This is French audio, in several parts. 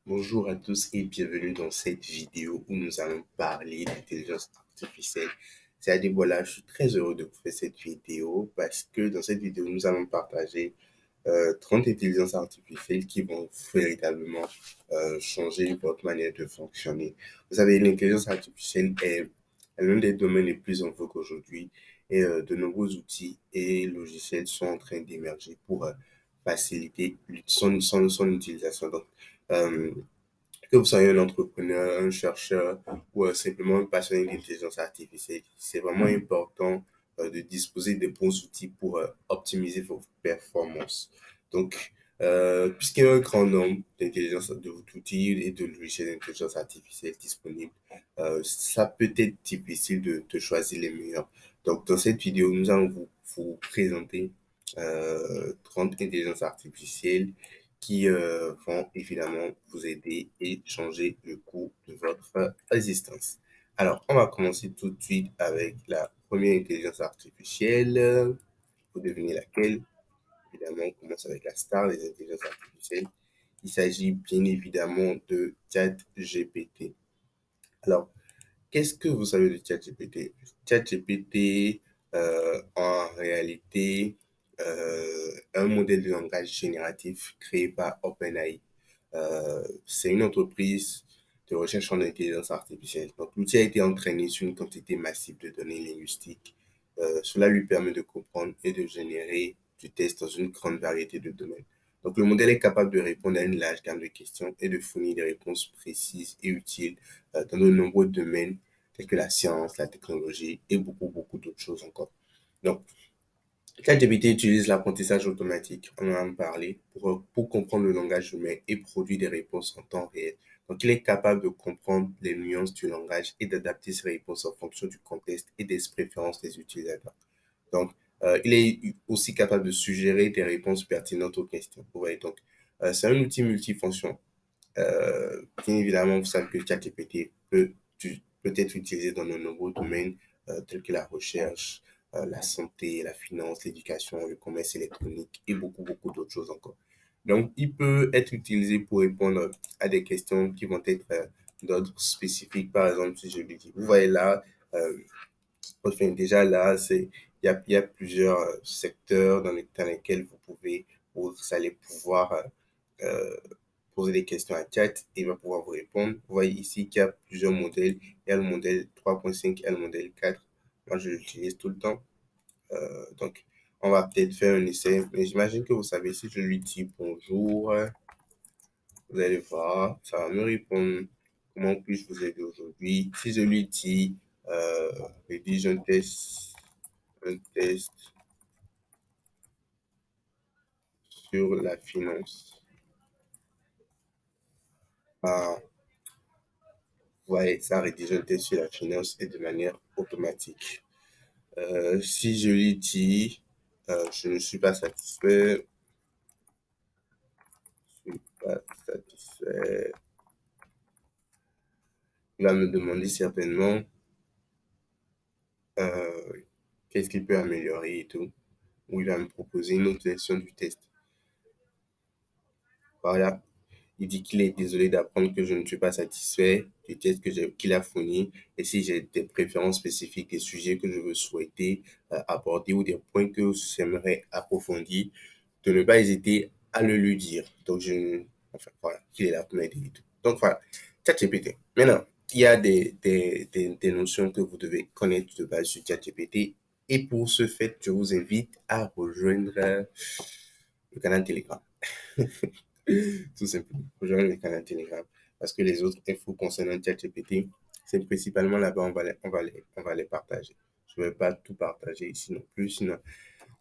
Bonjour à tous et bienvenue dans cette vidéo où nous allons parler d'intelligence artificielle. C'est-à-dire, voilà, je suis très heureux de vous faire cette vidéo parce que dans cette vidéo, nous allons partager 30 intelligences artificielles qui vont véritablement changer votre manière de fonctionner. Vous savez, l'intelligence artificielle est l'un des domaines les plus en vogue aujourd'hui et de nombreux outils et logiciels sont en train d'émerger pour faciliter son utilisation. Donc, euh, que vous soyez un entrepreneur, un chercheur ou simplement un passionné d'intelligence artificielle, c'est vraiment important de disposer de bons outils pour optimiser vos performances. Donc, puisqu'il y a un grand nombre d'outils et de logiciels d'intelligence artificielle disponibles, ça peut être difficile de choisir les meilleurs. Donc, dans cette vidéo, nous allons vous présenter 30 intelligences artificielles qui vont évidemment vous aider et changer le cours de votre existence. Alors, on va commencer tout de suite avec la première intelligence artificielle. Vous devinez laquelle? Évidemment, on commence avec la star des intelligences artificielles. Il s'agit bien évidemment de ChatGPT. Alors, qu'est-ce que vous savez de ChatGPT? ChatGPT, en réalité, un modèle de langage génératif créé par OpenAI. C'est une entreprise de recherche en intelligence artificielle. Donc, l'outil a été entraîné sur une quantité massive de données linguistiques. Cela lui permet de comprendre et de générer du texte dans une grande variété de domaines. Donc, le modèle est capable de répondre à une large gamme de questions et de fournir des réponses précises et utiles dans de nombreux domaines tels que la science, la technologie et beaucoup d'autres choses encore. Donc, ChatGPT utilise l'apprentissage automatique, on en a parlé, pour comprendre le langage humain et produire des réponses en temps réel. Donc, il est capable de comprendre les nuances du langage et d'adapter ses réponses en fonction du contexte et des préférences des utilisateurs. Donc, il est aussi capable de suggérer des réponses pertinentes aux questions. Vous voyez, donc, c'est un outil multifonction. Bien évidemment, vous savez que ChatGPT peut être utilisé dans de nombreux domaines tels que la recherche, la santé, la finance, l'éducation, le commerce électronique et beaucoup d'autres choses encore. Donc, il peut être utilisé pour répondre à des questions qui vont être d'ordre spécifique. Par exemple, si je lui dis, vous voyez là, euh, enfin, déjà là, il y a plusieurs secteurs dans lesquels vous allez pouvoir euh, poser des questions à chat et il va pouvoir vous répondre. Vous voyez ici qu'il y a plusieurs modèles. Il y a le modèle 3.5 et le modèle 4. Moi, je l'utilise tout le temps. Donc, on va peut-être faire un essai. Mais j'imagine que vous savez, si je lui dis bonjour, vous allez voir, ça va me répondre. Comment puis-je vous aider aujourd'hui? Si je lui dis, rédige un test sur la finance. Ah, vous voyez, ça rédige un test sur la finance et de manière automatique. Si je lui dis, je ne suis pas satisfait, je ne suis pas satisfait, il va me demander certainement euh, qu'est-ce qu'il peut améliorer et tout, ou il va me proposer une autre version du test. Voilà, il dit qu'il est désolé d'apprendre que je ne suis pas satisfait du test qu'il a fourni et si j'ai des préférences spécifiques, des sujets que je veux souhaiter aborder ou des points que j'aimerais approfondir, de ne pas hésiter à le lui dire. Donc, enfin, voilà, qu'il est là pour m'aider et tout. Donc, voilà, ChatGPT. Maintenant, il y a des notions que vous devez connaître de base sur ChatGPT. Et pour ce fait, je vous invite à rejoindre le canal Telegram. Tout simplement, rejoindre le canal Telegram. Parce que les autres infos concernant ChatGPT, c'est principalement là-bas, on va les partager. Je ne vais pas tout partager ici non plus, sinon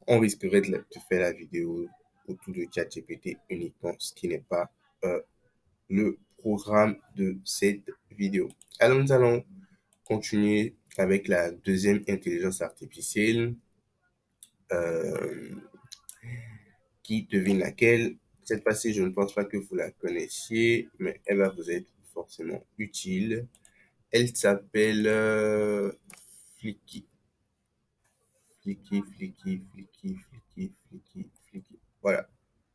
on risquerait de faire la vidéo autour de ChatGPT uniquement, ce qui n'est pas euh, le programme de cette vidéo. Alors, nous allons continuer avec la deuxième intelligence artificielle euh, qui devine laquelle. Cette fois-ci, je ne pense pas que vous la connaissiez, mais elle va vous être forcément utile. Elle s'appelle Flicky. Flicky. Voilà.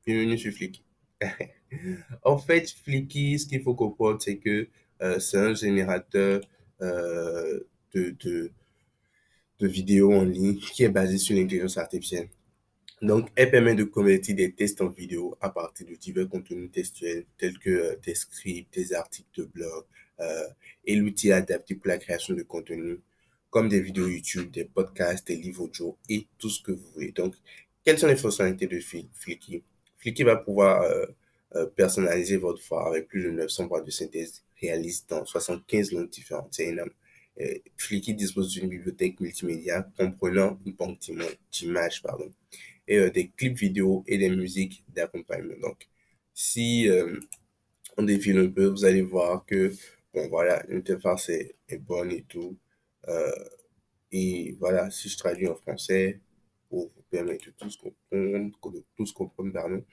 Bienvenue sur Flicky. En fait, Flickr, ce qu'il faut comprendre, c'est que c'est un générateur euh, de, de, de vidéos en ligne qui est basé sur l'intelligence artificielle. Donc, elle permet de convertir des tests en vidéo à partir de divers contenus textuels tels que des scripts, des articles de blog, euh, et l'outil est adapté pour la création de contenu comme des vidéos YouTube, des podcasts, des livres audio et tout ce que vous voulez. Donc, quelles sont les fonctionnalités de Flickr? Flickr va pouvoir personnaliser votre file avec plus de 900 voix de synthèse réalistes dans 75 langues différentes. C'est énorme. Flickr dispose d'une bibliothèque multimédia comprenant une banque d'images, pardon, et des clips vidéo et des musiques d'accompagnement. Donc, si on défile un peu, vous allez voir que, bon, voilà, l'interface est bonne et tout. Euh, et voilà, si je traduis en français, pour vous permettre de tous comprendre, pardon.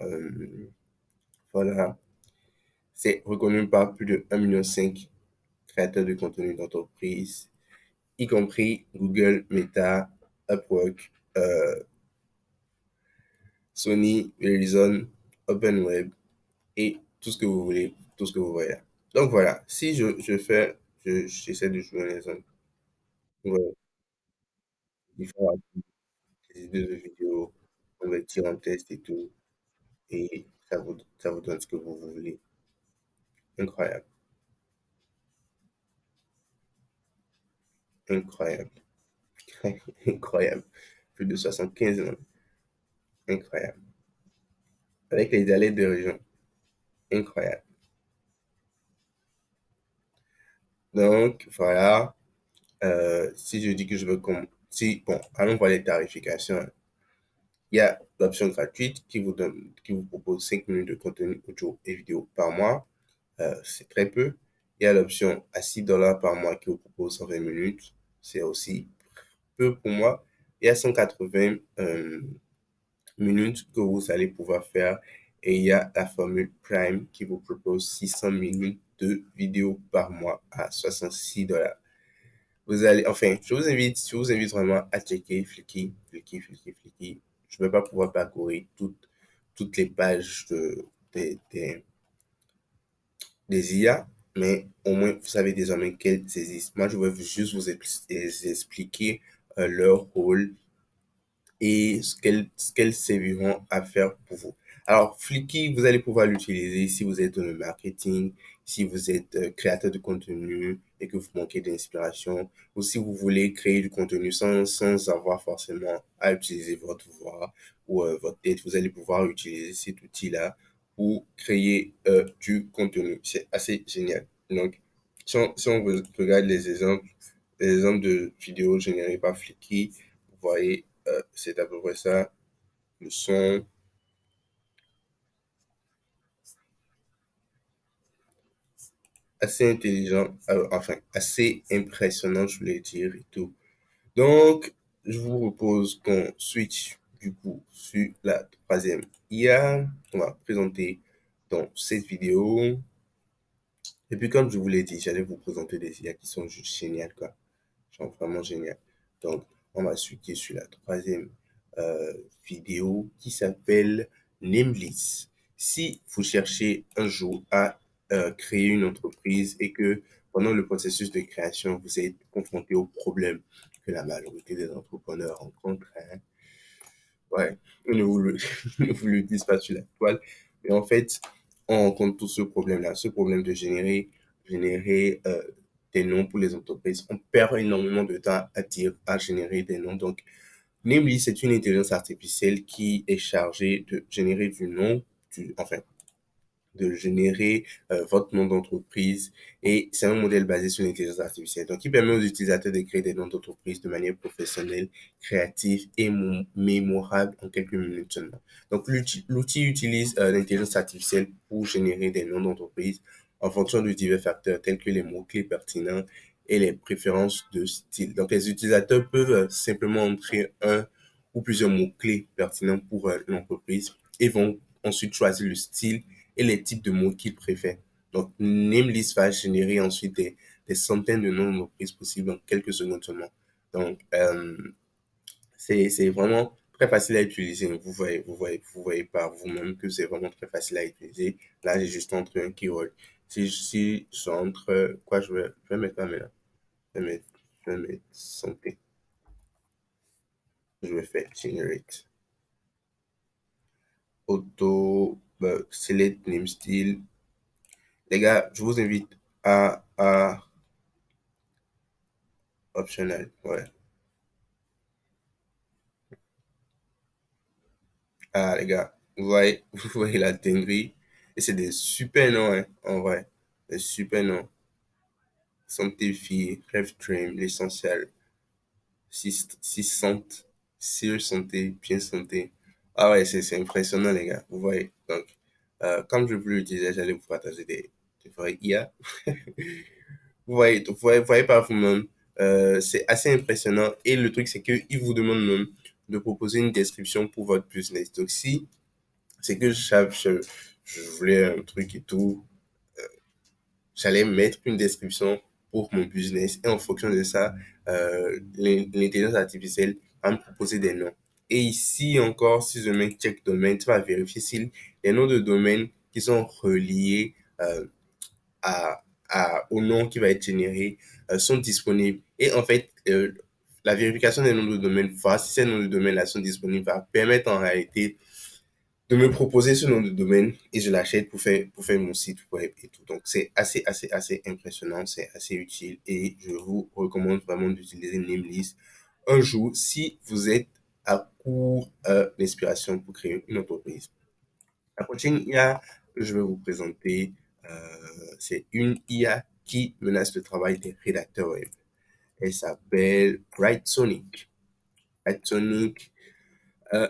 Euh, voilà, c'est reconnu par plus de 1,5 million créateurs de contenu d'entreprise, y compris Google, Meta, Upwork, Sony, Verizon, OpenWeb, et tout ce que vous voulez, tout ce que vous voyez. Donc voilà, si je fais, j'essaie de jouer les ouais, différentes idées de vidéos, convertir en test et tout, et ça vous donne ce que vous voulez. Incroyable, incroyable, incroyable. Plus de 75 ans, incroyable. Avec les dialectes de région, incroyable. Donc voilà, si je dis que je veux si, bon, allons voir les tarifications. Il y a l'option gratuite qui vous propose 5 minutes de contenu audio et vidéo par mois. C'est très peu. Il y a l'option à 6 dollars par mois qui vous propose 120 minutes. C'est aussi peu pour moi. Il y a 180 minutes que vous allez pouvoir faire. Et il y a la formule Prime qui vous propose 600 minutes de vidéo par mois à 66 dollars. Vous allez, enfin, je vous invite vraiment à checker Flickr. Je ne vais pas pouvoir parcourir toutes les pages des IA, mais au moins, vous savez désormais qu'elles existent. Moi, je vais juste vous expliquer leur rôle et ce qu'elles serviront à faire pour vous. Alors, Flickr, vous allez pouvoir l'utiliser si vous êtes dans le marketing, si vous êtes créateur de contenu et que vous manquez d'inspiration, ou si vous voulez créer du contenu sans avoir forcément à utiliser votre voix ou votre tête, vous allez pouvoir utiliser cet outil-là pour créer du contenu. C'est assez génial. Donc, si on regarde les exemples de vidéos générées par Flickr, vous voyez, c'est à peu près ça. Le son, assez intelligent, enfin, assez impressionnant, je voulais dire, et tout. Donc, je vous propose qu'on switch, du coup, sur la troisième IA. On va présenter dans cette vidéo. Et puis, comme je vous l'ai dit, j'allais vous présenter des IA qui sont juste géniales, quoi. Genre vraiment génial. Donc, on va switcher sur la troisième euh, vidéo qui s'appelle Nameless. Si vous cherchez un jour à créer une entreprise et que pendant le processus de création, vous êtes confronté aux problèmes que la majorité des entrepreneurs rencontrent, hein, ouais, ne vous le, ne vous le disent pas sur la toile. Mais en fait, on rencontre tout ce problème-là, ce problème de générer des noms pour les entreprises. On perd énormément de temps à dire, à générer des noms. Donc, Namely, c'est une intelligence artificielle qui est chargée de générer du nom, enfin, de générer votre nom d'entreprise et c'est un modèle basé sur l'intelligence artificielle. Donc, il permet aux utilisateurs de créer des noms d'entreprise de manière professionnelle, créative et mémorable en quelques minutes seulement. Donc, l'outil utilise l'intelligence artificielle pour générer des noms d'entreprise en fonction de divers facteurs tels que les mots-clés pertinents et les préférences de style. Donc, les utilisateurs peuvent simplement entrer un ou plusieurs mots-clés pertinents pour l'entreprise et vont ensuite choisir le style et les types de mots qu'ils préfèrent. Donc, Namelist va générer ensuite des centaines de noms d'entreprises possibles en quelques secondes seulement. Donc, c'est vraiment très facile à utiliser. Vous voyez par vous-même que c'est vraiment très facile à utiliser. Là, j'ai juste entré un keyword. Si j'entre, quoi, je vais mettre quoi maintenant? Je vais mettre santé. Je vais faire generate. Auto, select name style. Les gars, je vous invite à optional. Ouais. Ah, les gars, vous voyez la dinguerie. Et c'est des super noms, hein, en vrai. Des super noms. Santé vie, rêve dream, l'essentiel. 600, sérieux santé, bien santé. Ah ouais, c'est impressionnant, les gars. Vous voyez. Donc, comme je vous le disais, j'allais vous partager des vrais IA. Vous voyez par vous-même. C'est assez impressionnant. Et le truc, c'est qu'il vous demande même de proposer une description pour votre business. Donc, si c'est que je voulais un truc et tout, j'allais mettre une description pour mon business et en fonction de ça, l'intelligence artificielle va me proposer des noms. Et ici encore, si je mets check domaine, tu vas vérifier si les noms de domaine qui sont reliés au nom qui va être généré sont disponibles. Et en fait, la vérification des noms de domaine, voir si ces noms de domaine-là sont disponibles, va permettre en réalité de me proposer ce nom de domaine et je l'achète pour faire mon site web et tout. Donc, c'est assez impressionnant, c'est assez utile et je vous recommande vraiment d'utiliser Namelist un jour si vous êtes à court d'inspiration pour créer une entreprise. La prochaine IA que je vais vous présenter, c'est une IA qui menace le travail des rédacteurs web. Elle s'appelle Writesonic. Writesonic,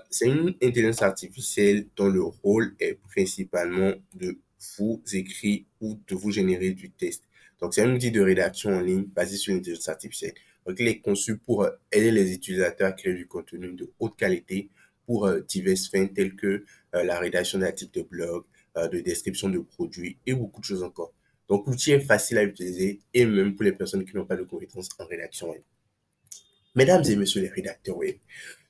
c'est une intelligence artificielle dont le rôle est principalement de vous écrire ou de vous générer du texte. Donc, c'est un outil de rédaction en ligne basé sur l'intelligence artificielle. Donc, il est conçu pour aider les utilisateurs à créer du contenu de haute qualité pour diverses fins telles que la rédaction d'articles de blog, de description de produits et beaucoup de choses encore. Donc, l'outil est facile à utiliser et même pour les personnes qui n'ont pas de compétences en rédaction web. Mesdames et messieurs les rédacteurs web,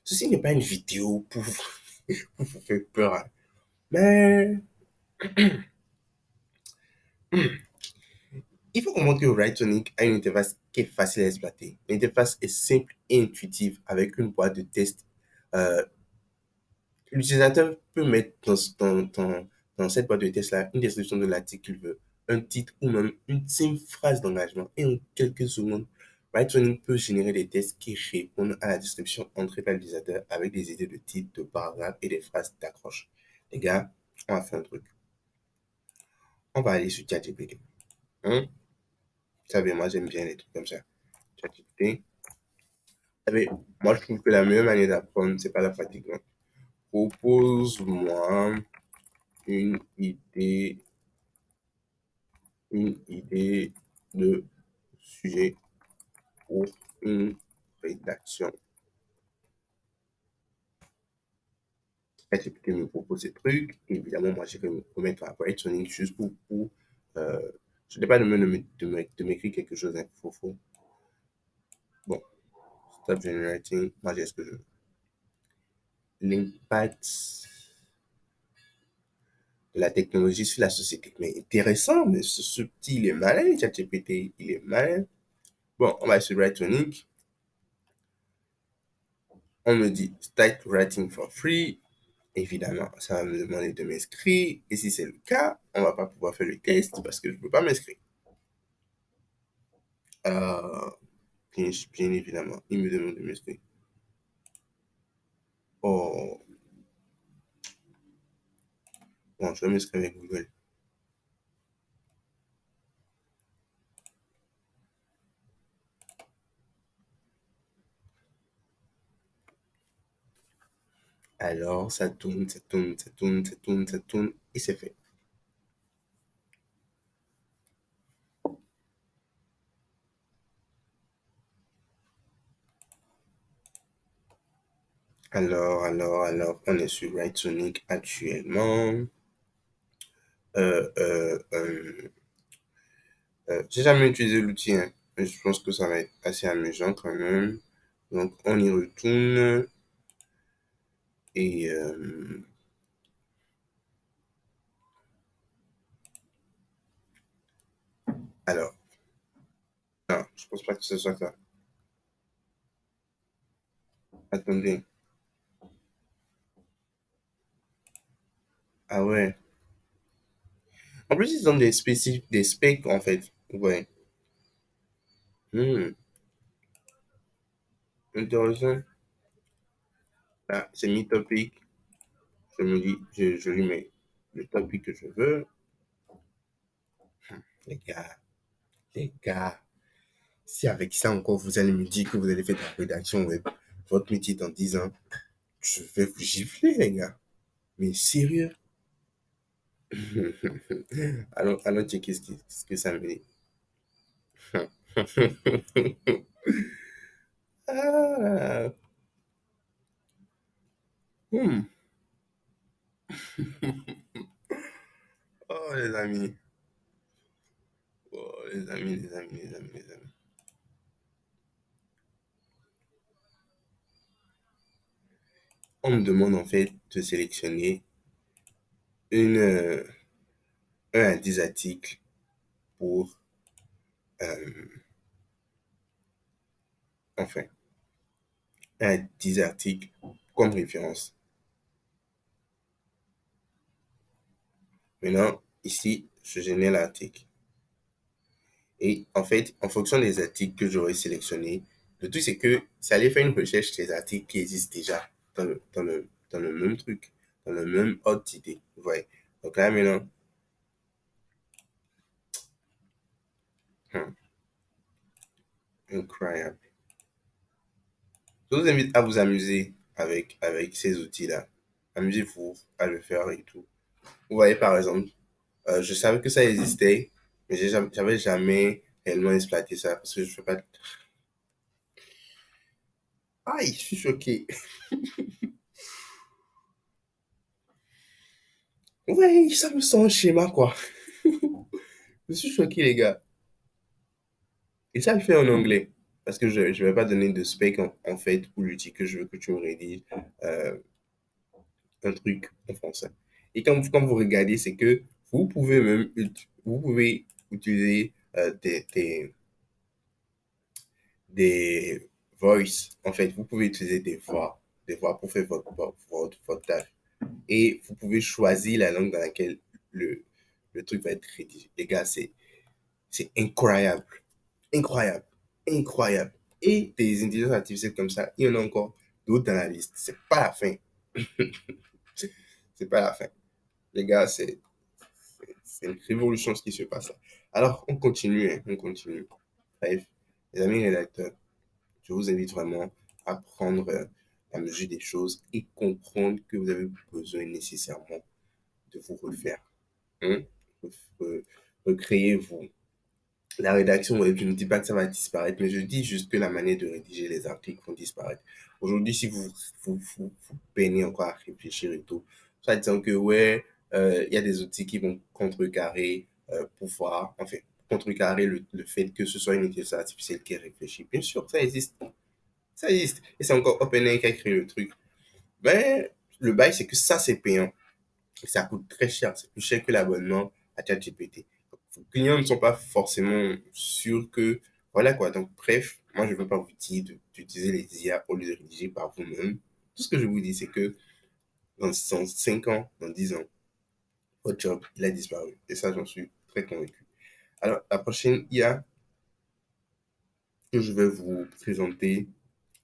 ceci n'est pas une vidéo pour vous faire peur, hein. Mais il faut comprendre que Writonic a une interface qui est facile à exploiter. L'interface est simple et intuitive avec une boîte de test. Euh, L'utilisateur peut mettre dans cette boîte de test-là une description de l'article qu'il veut, un titre ou même une simple phrase d'engagement. Et en quelques secondes, Writonic peut générer des tests qui répondent à la description entrée par l'utilisateur avec des idées de titres, de paragraphes et des phrases d'accroche. Les gars, on va faire un truc. On va aller sur ChatGPT. Hein? Vous savez, moi, j'aime bien les trucs comme ça. ChatGPT. Vous savez, moi, je trouve que la meilleure manière d'apprendre, c'est pas la fatigue, non. Propose-moi une idée, une idée de sujet pour une rédaction. ChatGPT me propose ces trucs. Évidemment, moi, je vais me remettre à Brightonic juste euh, je n'ai pas de de m'écrire quelque chose d'info faux. Bon, stop generating. Moi, j'ai ce que je veux. L'impact de la technologie sur la société. Mais intéressant, mais ce petit, il est malin, ChatGPT, il est malin. Bon, on va sur Writonic. On me dit Start Writing for Free. Évidemment, ça va me demander de m'inscrire. Et si c'est le cas, on va pas pouvoir faire le test parce que je ne peux pas m'inscrire. Euh, bien évidemment, il me demande de m'inscrire. Oh, bon, je vais m'inscrire avec Google. Alors, ça tourne, ça tourne, ça tourne, ça tourne, ça tourne, et c'est fait. Alors, on est sur Writesonic actuellement. Euh, euh, euh, j'ai jamais utilisé l'outil, hein, mais je pense que ça va être assez amusant quand même. Donc, on y retourne. Et alors, non, je pense pas que ce soit ça. Attendez. Ah ouais. En plus, ils ont des spécifiques, des specs en fait. Ouais. Hmm, intéressant. Là, c'est mi topic. Je me dis, je lui mets le topic que je veux. Les gars, les gars. Si avec ça encore, vous allez me dire que vous allez faire de la rédaction web, votre métier dans 10 ans, je vais vous gifler, les gars. Mais sérieux? Allons checker ce que ça me dit. Ah, hmm. Oh, les amis. Oh, les amis, les amis, les amis, les amis. On me demande en fait de sélectionner une, un à 10 articles pour, euh, enfin, un à 10 articles comme référence. Maintenant, ici, je génère l'article. Et en fait, en fonction des articles que j'aurais sélectionnés, le truc c'est que ça allait faire une recherche des articles qui existent déjà dans le même truc, dans le même ordre d'idée. Vous voyez. Donc là maintenant, hmm, incroyable. Je vous invite à vous amuser avec ces outils-là. Amusez-vous à le faire et tout. Vous voyez par exemple, je savais que ça existait, mais j'avais jamais réellement exploité ça parce que je fais pas. Aïe, je suis choqué. Ouais, ça me sent un schéma quoi. Je suis choqué les gars. Et ça le fait en anglais. Parce que je ne vais pas donner de spec en fait pour lui dire que je veux que tu me rédiges euh, un truc en français. Et quand vous regardez, c'est que vous pouvez même vous pouvez utiliser des voice. En fait, vous pouvez utiliser des voix pour faire votre tâche. Et vous pouvez choisir la langue dans laquelle le, le truc va être rédigé. Les gars, c'est incroyable. Incroyable. Incroyable. Et des intelligences artificielles comme ça, il y en a encore d'autres dans la liste. C'est pas la fin. C'est pas la fin. Les gars, c'est une révolution ce qui se passe là. Alors, on continue, hein, on continue. Bref, les amis rédacteurs, je vous invite vraiment à prendre la mesure des choses et comprendre que vous avez besoin nécessairement de vous refaire. Hein? Recréez-vous. La rédaction web, je ne dis pas que ça va disparaître, mais je dis juste que la manière de rédiger les articles vont disparaître. Aujourd'hui, si vous peinez encore à réfléchir et tout, soit disant que ouais, il y a des outils qui vont contrecarrer pouvoir, enfin, contrecarrer le fait que ce soit une intelligence artificielle qui réfléchit. Bien sûr, ça existe. Ça existe. Et c'est encore OpenAI qui a créé le truc. Mais le bail, c'est que ça, c'est payant. Et ça coûte très cher. C'est plus cher que l'abonnement à ChatGPT. Vos clients ne sont pas forcément sûrs que. Voilà quoi. Donc, bref, moi, je ne veux pas vous dire d'utiliser les IA au lieu de rédiger par vous-même. Tout ce que je vous dis, c'est que dans 5 ans, dans 10 ans, votre job, il a disparu. Et ça, j'en suis très convaincu. Alors, la prochaine IA que je vais vous présenter,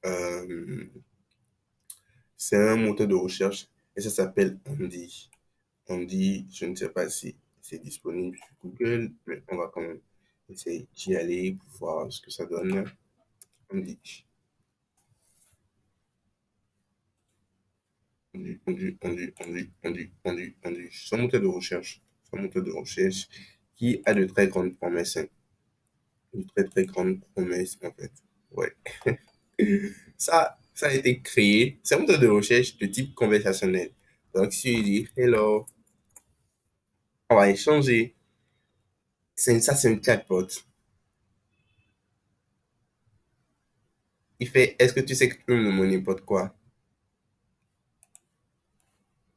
euh, c'est un moteur de recherche et ça s'appelle Andy. Andy, je ne sais pas si c'est disponible sur Google, mais on va quand même essayer d'y aller pour voir ce que ça donne. Andy, Andy. C'est un moteur de recherche. C'est un moteur de recherche qui a de très grandes promesses. Hein. De très très grandes promesses en fait. Ouais. Ça a été créé. C'est un moteur de recherche de type conversationnel. Donc si je dis hello, on va échanger. Ça, c'est un chatbot. Il fait, est-ce que tu sais que tu peux me demander n'importe quoi?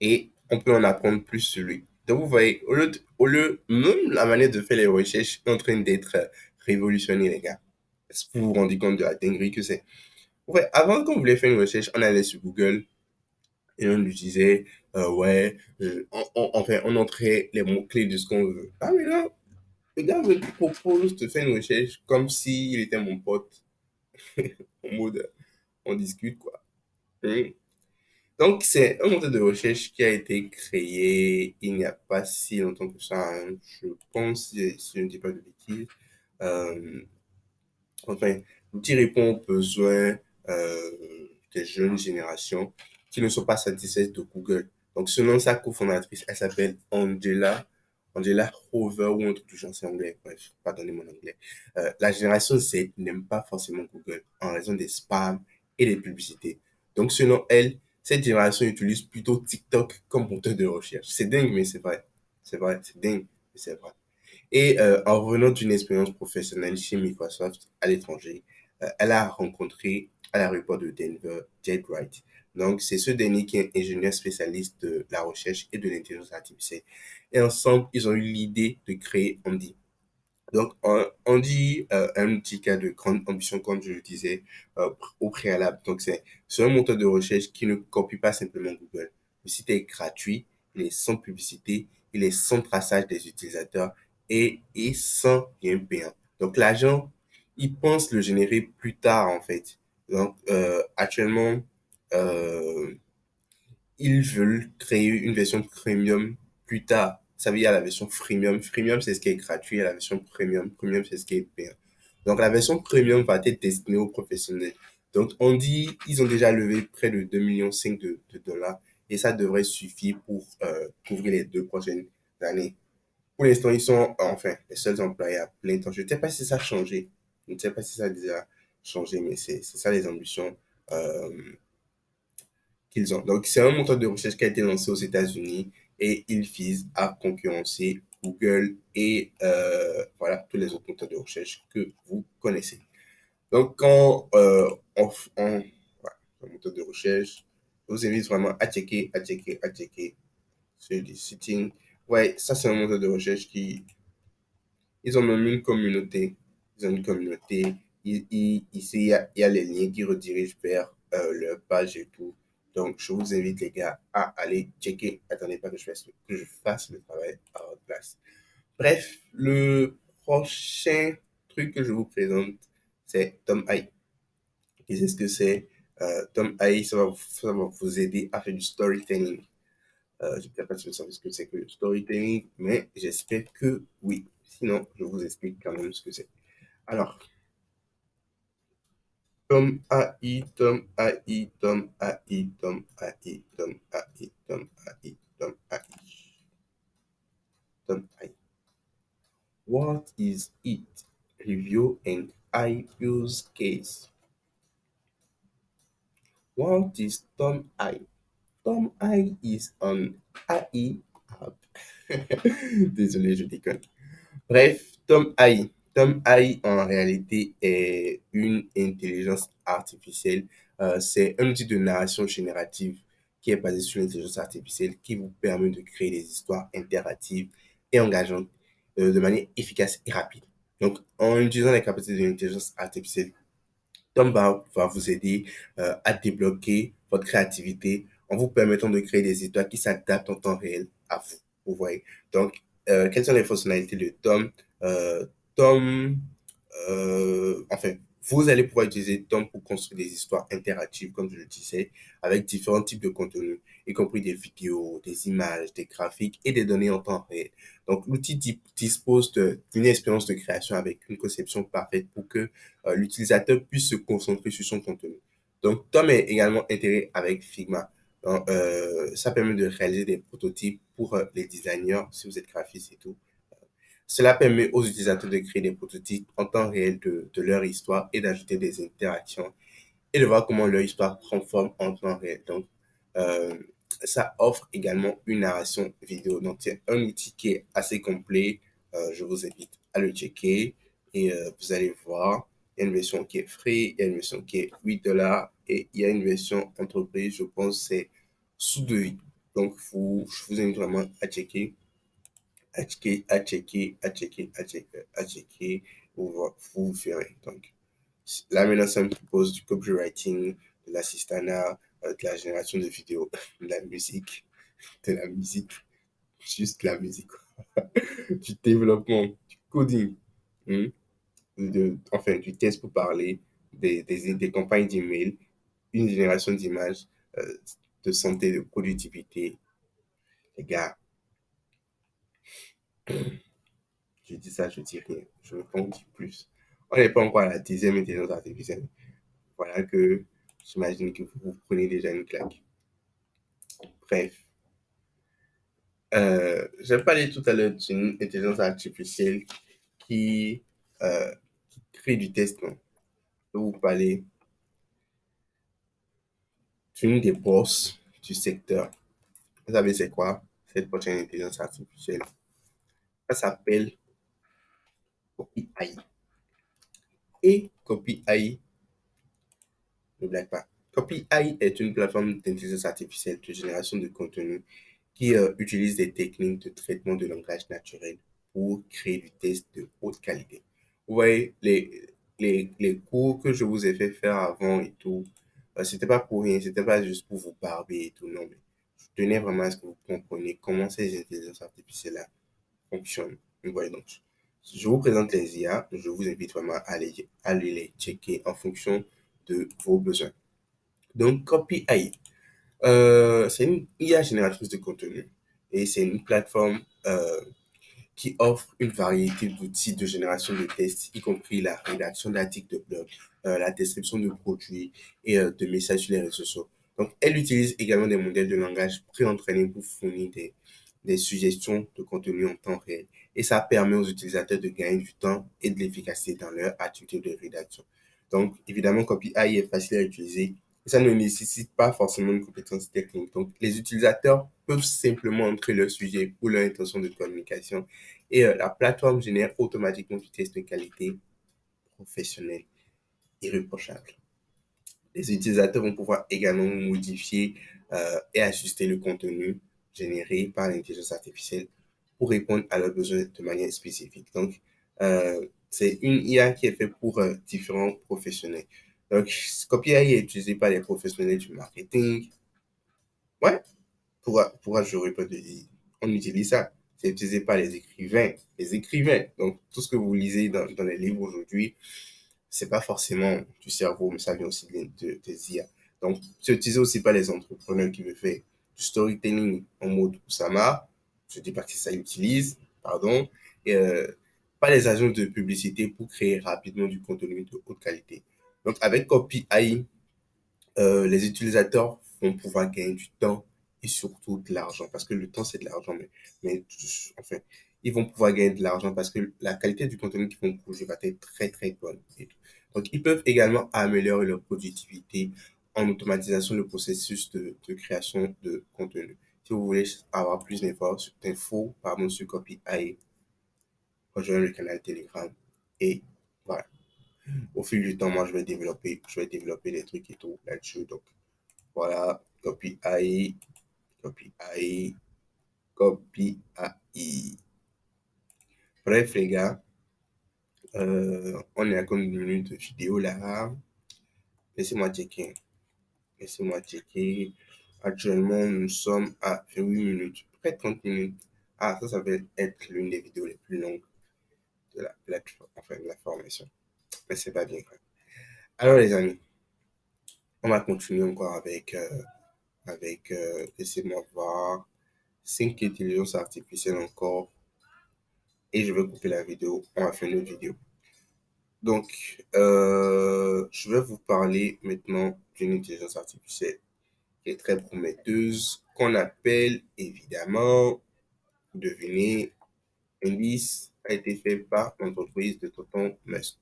et on peut en apprendre plus sur lui. Donc, vous voyez, même la manière de faire les recherches est en train d'être révolutionnée, les gars. Est-ce que vous vous rendez compte de la dinguerie que c'est? Ouais, avant, quand on voulait faire une recherche, on allait sur Google et on lui disait, ouais, enfin, on entrait les mots-clés de ce qu'on veut. Ah, mais là, le gars me propose de faire une recherche comme s'il était mon pote, en mode, on discute, quoi. Hmm. Donc, c'est un moteur de recherche qui a été créé il n'y a pas si longtemps que ça, hein. Je pense, si je ne dis pas de bêtises. Euh, Enfin, l'outil répond aux besoins euh, des jeunes générations qui ne sont pas satisfaits de Google. Donc, selon sa cofondatrice, elle s'appelle Angela Hoover ou un truc du genre, c'est anglais. Bref, pardonnez mon anglais. La génération Z n'aime pas forcément Google en raison des spams et des publicités. Donc, selon elle, cette génération utilise plutôt TikTok comme moteur de recherche. C'est dingue, mais c'est vrai. C'est vrai, c'est dingue, mais c'est vrai. Et en revenant d'une expérience professionnelle chez Microsoft à l'étranger, elle a rencontré à l'aéroport de Denver Jed Wright. Donc, c'est ce dernier qui est ingénieur spécialiste de la recherche et de l'intelligence artificielle. Et ensemble, ils ont eu l'idée de créer Andy. Donc, on dit un outil qui a de grandes ambitions, comme je le disais au préalable. Donc, c'est un moteur de recherche qui ne copie pas simplement Google. Le site est gratuit, il est sans publicité, il est sans traçage des utilisateurs et sans lien payant. Donc, l'agent, il pense le générer plus tard, en fait. Donc, actuellement, euh, ils veulent créer une version premium plus tard. Ça veut dire la version freemium. Freemium, c'est ce qui est gratuit. Et la version premium, premium, c'est ce qui est payant. Donc, la version premium va être destinée aux professionnels. Donc, on dit, ils ont déjà levé près de 2,5 millions de dollars et ça devrait suffire pour couvrir les 2 prochaines années. Pour l'instant, ils sont, enfin, les seuls employés à plein temps. Je ne sais pas si ça a changé. Je ne sais pas si ça a déjà changé, mais c'est ça les ambitions. Euh, qu'ils ont. Donc, c'est un moteur de recherche qui a été lancé aux États-Unis et il vise à concurrencer Google et voilà, tous les autres moteurs de recherche que vous connaissez. Donc, quand voilà, un moteur de recherche, je vous invite vraiment à checker sur des sites. Ouais, ça, c'est un moteur de recherche qui, ils ont même une communauté. Ils ont une communauté. Ici, il y a les liens qui redirigent vers leur page et tout. Donc, je vous invite, les gars, à aller checker. Attendez pas que je fasse le travail à votre place. Bref, le prochain truc que je vous présente, c'est Tom High. Qui sait ce que c'est? Tom High, ça va vous aider à faire du storytelling. Je ne sais pas si vous savez ce que c'est que le storytelling, mais j'espère que oui. Sinon, je vous explique quand même ce que c'est. Alors, Tom AI, Tom AI, Tom AI, Tom AI, Tom AI, Tom AI, Tom AI, Tom AI. What is it? Review and I use case. What is Tom I? Tom I is an AI app. Désolé, je déconne. Bref, Tom AI. Tom AI, en réalité, est une intelligence artificielle. C'est un outil de narration générative qui est basé sur l'intelligence artificielle qui vous permet de créer des histoires interactives et engageantes de manière efficace et rapide. Donc, en utilisant les capacités de l'intelligence artificielle, Tom va vous aider à débloquer votre créativité en vous permettant de créer des histoires qui s'adaptent en temps réel à vous. Vous voyez. Donc, quelles sont les fonctionnalités de Tom? Euh, Tom, enfin, vous allez pouvoir utiliser Tom pour construire des histoires interactives, comme je le disais, avec différents types de contenus, y compris des vidéos, des images, des graphiques et des données en temps réel. Donc, l'outil dispose d'une expérience de création avec une conception parfaite pour que l'utilisateur puisse se concentrer sur son contenu. Donc, Tom est également intégré avec Figma. Donc, ça permet de réaliser des prototypes pour les designers, si vous êtes graphiste et tout. Cela permet aux utilisateurs de créer des prototypes en temps réel de leur histoire et d'ajouter des interactions et de voir comment leur histoire prend forme en temps réel. Donc, euh, ça offre également une narration vidéo. Donc, c'est un outil qui est assez complet. Je vous invite à le checker et vous allez voir. Il y a une version qui est free, il y a une version qui est 8 dollars et il y a une version entreprise, je pense, c'est sous devis. Donc, je vous invite vraiment à checker, à checker, à checker, à checker, à checker, à checker. Vous verrez. Donc, là, maintenant, ça me propose du copywriting, de l'assistanat, de la génération de vidéos, de la musique, de la musique, juste la musique, du développement, du coding, hmm, enfin, du test pour parler, des campagnes d'email, une génération d'images, de santé, de productivité. Les gars, je dis ça, je dis rien. Je ne peux pas en dire plus. On n'est pas encore à la 10e intelligence artificielle. Voilà que j'imagine que vous prenez déjà une claque. Bref. J'ai parlé tout à l'heure d'une intelligence artificielle qui, euh, qui crée du test. Non? Je vais vous parler d'une des boss du secteur. Vous savez, c'est quoi cette prochaine intelligence artificielle? Ça s'appelle Copy AI. Et Copy AI, ne blague pas. Copy AI est une plateforme d'intelligence artificielle de génération de contenu qui utilise des techniques de traitement de langage naturel pour créer du test de haute qualité. Vous voyez, les cours que je vous ai fait faire avant et tout, c'était pas pour rien, c'était pas juste pour vous barber et tout, non, mais je tenais vraiment à ce que vous compreniez comment ces intelligences artificielles-là fonctionnent. Vous voyez, donc, je vous présente les IA, je vous invite vraiment à aller les checker en fonction de vos besoins. Donc, Copy AI. C'est une IA génératrice de contenu et c'est une plateforme qui offre une variété d'outils de génération de tests, y compris la rédaction d'articles de blog, la description de produits et de messages sur les réseaux sociaux. Donc, elle utilise également des modèles de langage pré-entraînés pour fournir des suggestions de contenu en temps réel. Et ça permet aux utilisateurs de gagner du temps et de l'efficacité dans leur activité de rédaction. Donc, évidemment, CopyAI est facile à utiliser et ça ne nécessite pas forcément une compétence technique. Donc, les utilisateurs peuvent simplement entrer leur sujet ou leur intention de communication et la plateforme génère automatiquement du test de qualité professionnel irréprochable. Les utilisateurs vont pouvoir également modifier et ajuster le contenu généré par l'intelligence artificielle pour répondre à leurs besoins de manière spécifique. Donc, c'est une IA qui est faite pour différents professionnels. Donc, Copy.ai est utilisé par les professionnels du marketing. Ouais, pourquoi j'aurais pas de dire? On utilise ça. C'est utilisé par les écrivains. Les écrivains. Donc, tout ce que vous lisez dans les livres aujourd'hui, c'est pas forcément du cerveau, mais ça vient aussi des IA. Donc, c'est utilisé aussi par les entrepreneurs qui veulent faire du storytelling en mode Oussama. Je dis pas que c'est ça qu'ils utilisent, pardon. Et pas les agents de publicité pour créer rapidement du contenu de haute qualité. Donc, avec Copy AI, les utilisateurs vont pouvoir gagner du temps et surtout de l'argent. Parce que le temps, c'est de l'argent. Mais enfin, ils vont pouvoir gagner de l'argent parce que la qualité du contenu qu'ils vont produire va être très, très bonne. Donc, ils peuvent également améliorer leur productivité en automatisation le processus de création de contenu. Si vous voulez avoir plus d'infos pardon, sur Copy AI, rejoignez le canal Telegram. Et voilà. Au fil du temps, moi, je vais développer des trucs et tout là-dessus. Donc, voilà, copy AI, copy AI, copy AI. Bref, les gars, on est à comme une minute de vidéo là. Laissez-moi checker. Laissez-moi checker. Actuellement, nous sommes à 28 minutes, près de 30 minutes. Ah, ça va être l'une des vidéos les plus longues de la plateforme, enfin de la formation. Mais c'est pas bien. Quoi. Alors, les amis, on va continuer encore laissez-moi voir, 5 intelligences artificielles encore et je vais couper la vidéo. On va faire une autre vidéo. Donc, je vais vous parler maintenant d'une intelligence artificielle qui est très prometteuse, qu'on appelle évidemment, devinez, Indice a été fait par l'entreprise de Tonton Musk.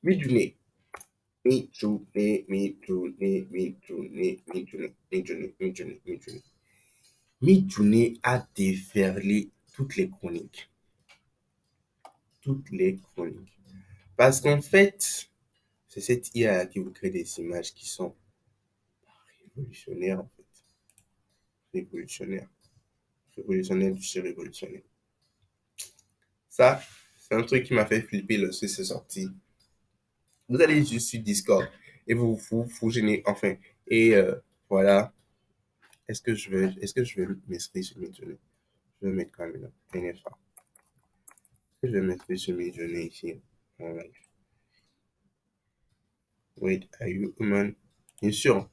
Midjourney, Midjourney, Midjourney, Midjourney, Midjourney, Midjourney, Midjourney, Midjourney. Midjourney a déferlé toutes les chroniques. Toutes les chroniques. Parce qu'en fait, c'est cette IA qui vous crée des images qui sont révolutionnaires, en fait. révolutionnaire. Révolutionnaire du chez révolutionnaire. Ça, c'est un truc qui m'a fait flipper lorsque c'est sorti. Vous allez juste sur Discord et vous gênez, enfin, et voilà. Est-ce que je vais m'inscrire sur Midjourney? Je vais mettre quand même un NFA. Est-ce que je vais m'inscrire sur Midjourney ici? Voilà. Wait, are you human? Bien sûr,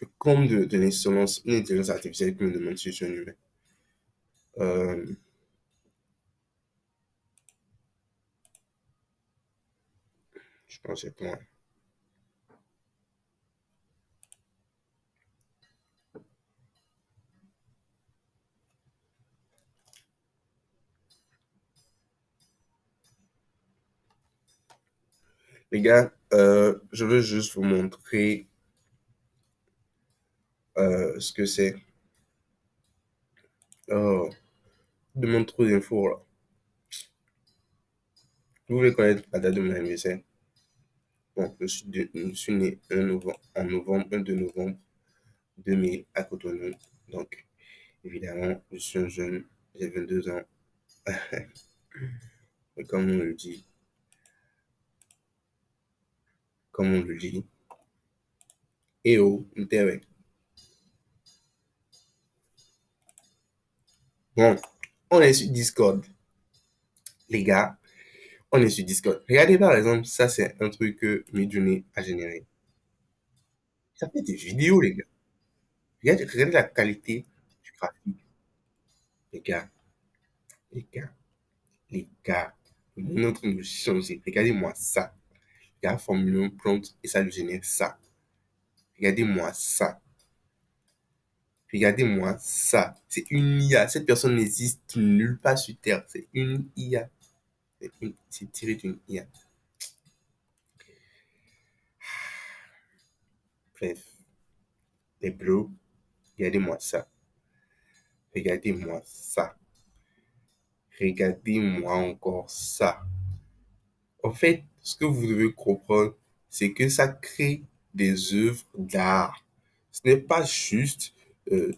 le compte de l'insolence, une intelligence artificielle qui me demande si je suis un humain. Euh, je pense que c'est moi. Les gars, je veux juste vous montrer ce que c'est. Oh, je demande trop d'infos là. Vous voulez connaître la date de mon anniversaire? Bon, je suis né en novembre, 2 novembre 2000 à Cotonou. Donc, évidemment, je suis un jeune, j'ai 22 ans. Et comme on le dit, et oh, intérêt. Bon, on est sur Discord, les gars. On est sur Discord. Regardez par exemple, ça c'est un truc que Midjourney a généré. Ça fait des vidéos, les gars. Regardez la qualité du graphique. Les gars, les gars, les gars. Le monde est en train de changer. Regardez-moi ça. Il y a formule un prompt et ça lui génère ça. Regardez-moi ça. Regardez-moi ça. C'est une IA. Cette personne n'existe nulle part sur Terre. C'est une IA. C'est tiré d'une IA. Bref, les bros, regardez-moi ça. Regardez-moi ça. Regardez-moi encore ça. En fait, ce que vous devez comprendre, c'est que ça crée des œuvres d'art. Ce n'est pas juste euh,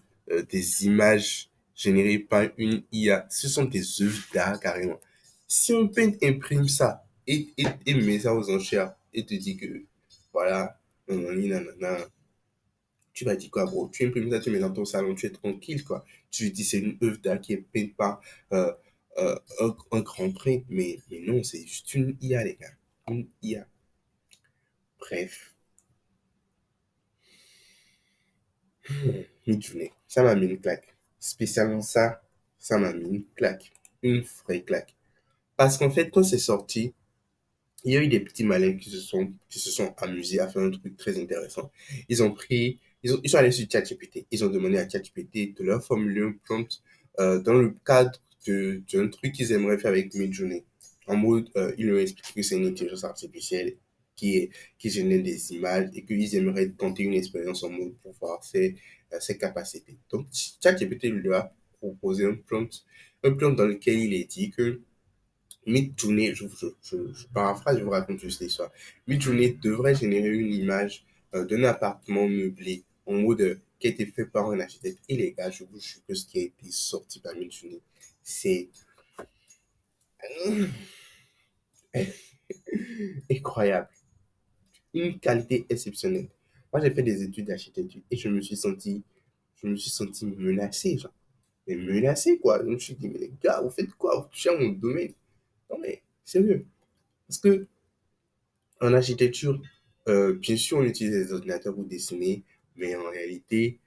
des images générées par une IA. Ce sont des œuvres d'art carrément. Si un peintre imprime ça et met ça aux enchères et te dit que voilà, nanani, nanana, tu vas dire quoi, bro? Tu imprimes ça, tu mets dans ton salon, tu es tranquille, quoi. Tu dis c'est une œuvre d'art qui est peinte par un grand prix, mais non, c'est juste une IA, les gars. Une IA. Bref, Midjourney, ça m'a mis une claque. Spécialement ça, ça m'a mis une claque. Une vraie claque. Parce qu'en fait, quand c'est sorti, il y a eu des petits malins qui se sont amusés à faire un truc très intéressant. Ils sont allés sur ChatGPT. Ils ont demandé à ChatGPT de leur formuler un prompt dans le cadre d'un truc qu'ils aimeraient faire avec Midjourney. En mode, ils leur expliquent que c'est une intelligence artificielle qui, est, qui génère des images et qu'ils aimeraient tenter une expérience en mode pour voir ses capacités. Donc, ChatGPT lui a proposé un prompt dans lequel il est dit que Midjourney, je paraphrase, je vous raconte juste l'histoire. Midjourney devrait générer une image d'un appartement meublé en mode qui a été fait par un architecte. Et les gars, je vous jure que ce qui a été sorti par Midjourney, c'est incroyable. Une qualité exceptionnelle. Moi, j'ai fait des études d'architecture et je me suis senti menacé, genre. Mais menacé, quoi. Je me suis dit, mais les gars, vous faites quoi? Vous touchez à mon domaine. Non, mais sérieux. Parce que en architecture, bien sûr, on utilise les ordinateurs pour dessiner, mais en réalité,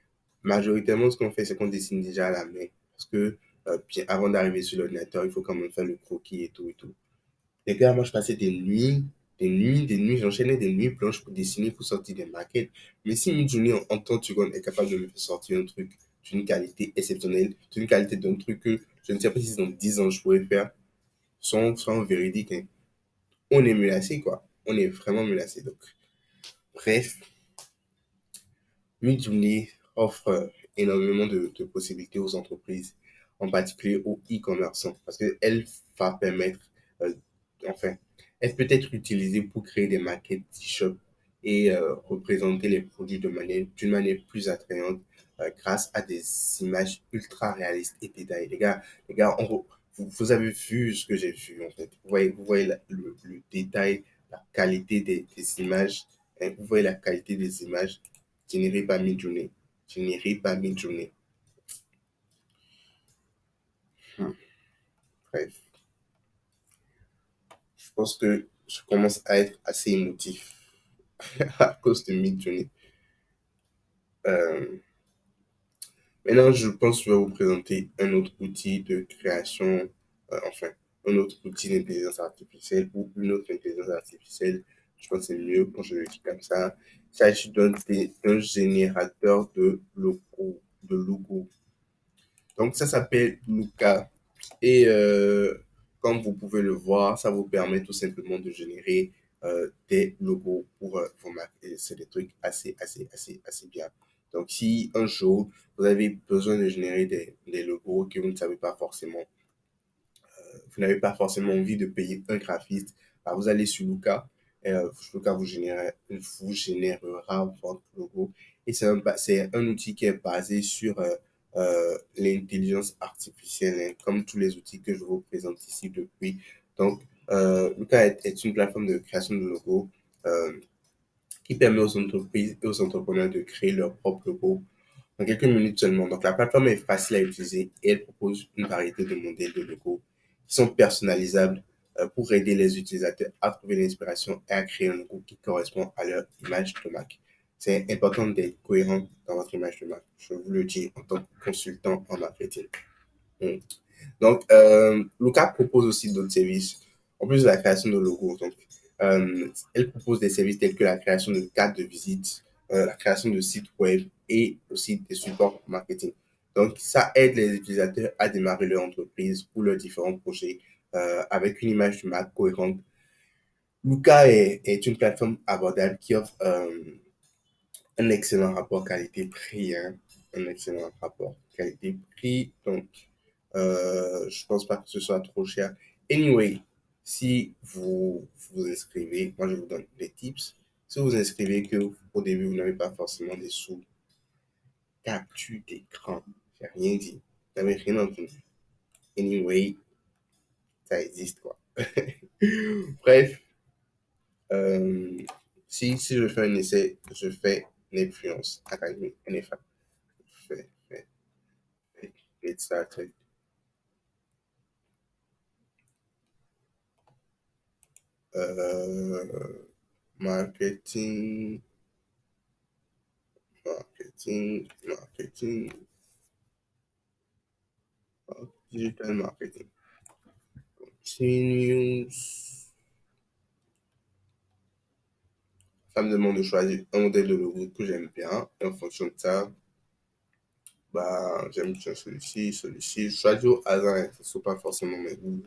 majoritairement, ce qu'on fait, c'est qu'on dessine déjà à la main. Parce que, bien, avant d'arriver sur l'ordinateur, il faut quand même faire le croquis et tout et tout. Les gars, moi, je passais des nuits, j'enchaînais des nuits blanches pour dessiner, pour sortir des maquettes. Mais si Midjourney, en 30 secondes, est capable de me faire sortir un truc d'une qualité exceptionnelle, d'une qualité d'un truc que je ne sais pas si dans 10 ans je pourrais faire, sans véridique, hein, on est menacé, quoi. On est vraiment menacé. Donc, bref, Midjourney offre énormément de possibilités aux entreprises, en particulier aux e-commerçants, parce qu'elle va permettre, euh, enfin, elle peut être utilisée pour créer des maquettes e-shop et représenter les produits d'une manière plus attrayante grâce à des images ultra réalistes et détaillées. Les gars, vous avez vu ce que j'ai vu en fait. Vous voyez le détail, la qualité des images. Hein, vous voyez la qualité des images générées par Midjourney. Générées par Midjourney. Hmm. Bref, je pense que je commence à être assez émotif à cause de Midjourney. Euh, Maintenant, je pense que je vais vous présenter un autre outil de création, enfin, un autre outil d'intelligence artificielle ou une autre intelligence artificielle. Je pense que c'est mieux quand je le dis comme ça. Il s'agit d'un générateur de logo. Donc, ça s'appelle Luca. Et comme vous pouvez le voir, ça vous permet tout simplement de générer des logos pour vos marques. Et c'est des trucs assez bien. Donc, si un jour, vous avez besoin de générer des logos que vous ne savez pas forcément, vous n'avez pas forcément envie de payer un graphiste, bah, vous allez sur Luca. Et, Luca vous générera votre logo. Et c'est un outil qui est basé sur l'intelligence artificielle, hein, comme tous les outils que je vous présente ici depuis. Donc, Luca est une plateforme de création de logos euh, qui permet aux entreprises et aux entrepreneurs de créer leur propre logo en quelques minutes seulement. Donc, la plateforme est facile à utiliser et elle propose une variété de modèles de logos qui sont personnalisables pour aider les utilisateurs à trouver l'inspiration et à créer un logo qui correspond à leur image de marque. C'est important d'être cohérent dans votre image de marque. Je vous le dis en tant que consultant en marketing. Mm. Donc, Luca propose aussi d'autres services, en plus de la création de logos. Donc, elle propose des services tels que la création de cartes de visite, la création de sites web et aussi des supports marketing. Donc, ça aide les utilisateurs à démarrer leur entreprise ou leurs différents projets avec une image de marque cohérente. Luca est une plateforme abordable qui offre un excellent rapport qualité-prix, hein, un excellent rapport qualité-prix. Donc, je pense pas que ce soit trop cher. Anyway, si vous inscrivez, moi je vous donne des tips. Si vous inscrivez que au début vous n'avez pas forcément des sous, capture d'écran. J'ai rien dit. Vous n'avez rien entendu. Anyway, ça existe quoi. Bref, euh, si je fais un essai, je fais l'influence académie, NFA. Je fais, get started. Euh, marketing, marketing, digital marketing. Continues. Ça me demande de choisir un modèle de logo que j'aime bien. Et en fonction de ça, bah, j'aime bien celui-ci. Je choisis au hasard, hein, ce ne sont pas forcément mes goûts.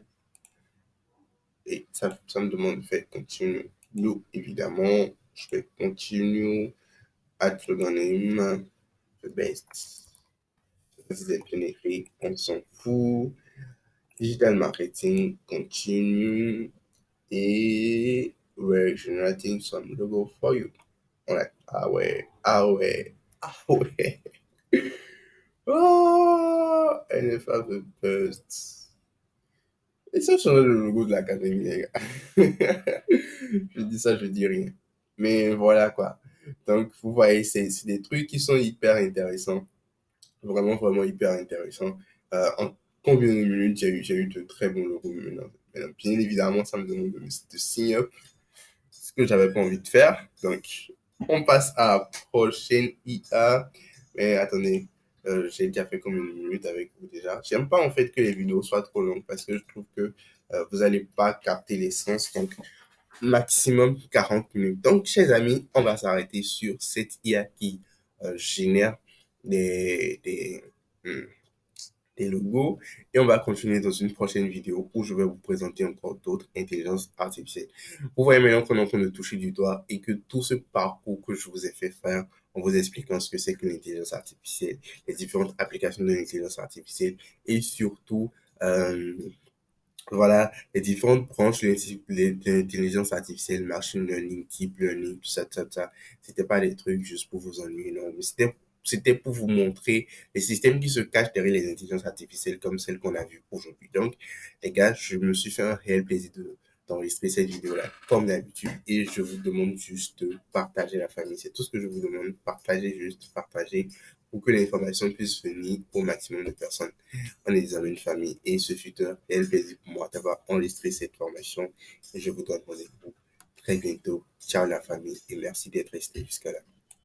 Et ça me demande de faire continue. Nous, évidemment, je fais continue. Add pseudonym, the best. C'est bien écrit, on s'en fout. Digital marketing continue. Et we're generating some logo for you. Ouais, ah ouais, ah ouais, ah ouais. Oh, NFA the best. Et ça change le logo de l'académie, les gars. Je dis ça, je dis rien. Mais voilà quoi. Donc, vous voyez, c'est des trucs qui sont hyper intéressants. Vraiment hyper intéressants. En combien de minutes j'ai eu de très bons logos maintenant, bien évidemment, ça me demande de signer up ce que j'avais pas envie de faire. Donc, on passe à la prochaine IA. Mais attendez, j'ai déjà fait comme une minute avec vous déjà. J'aime pas en fait que les vidéos soient trop longues parce que je trouve que vous n'allez pas capter l'essence. Donc, maximum 40 minutes. Donc, chers amis, on va s'arrêter sur cette IA qui génère des, hmm, des logos et on va continuer dans une prochaine vidéo où je vais vous présenter encore d'autres intelligences artificielles. Vous voyez maintenant qu'on est en train de toucher du doigt et que tout ce parcours que je vous ai fait faire en vous expliquant ce que c'est que l'intelligence artificielle, les différentes applications de l'intelligence artificielle et surtout, voilà, les différentes branches de l'intelligence artificielle, machine learning, deep learning, tout ça. C'était pas des trucs juste pour vous ennuyer, non, mais c'était pour vous montrer les systèmes qui se cachent derrière les intelligences artificielles comme celles qu'on a vues aujourd'hui. Donc, les gars, je me suis fait un réel plaisir d'enregistrer cette vidéo-là, comme d'habitude, et je vous demande juste de partager la famille. C'est tout ce que je vous demande. Partagez juste, partagez pour que l'information puisse venir au maximum de personnes. On est des amis de famille et ce fut un réel plaisir pour moi d'avoir enregistré cette formation et je vous donne rendez-vous très bientôt. Ciao la famille et merci d'être resté jusqu'à là.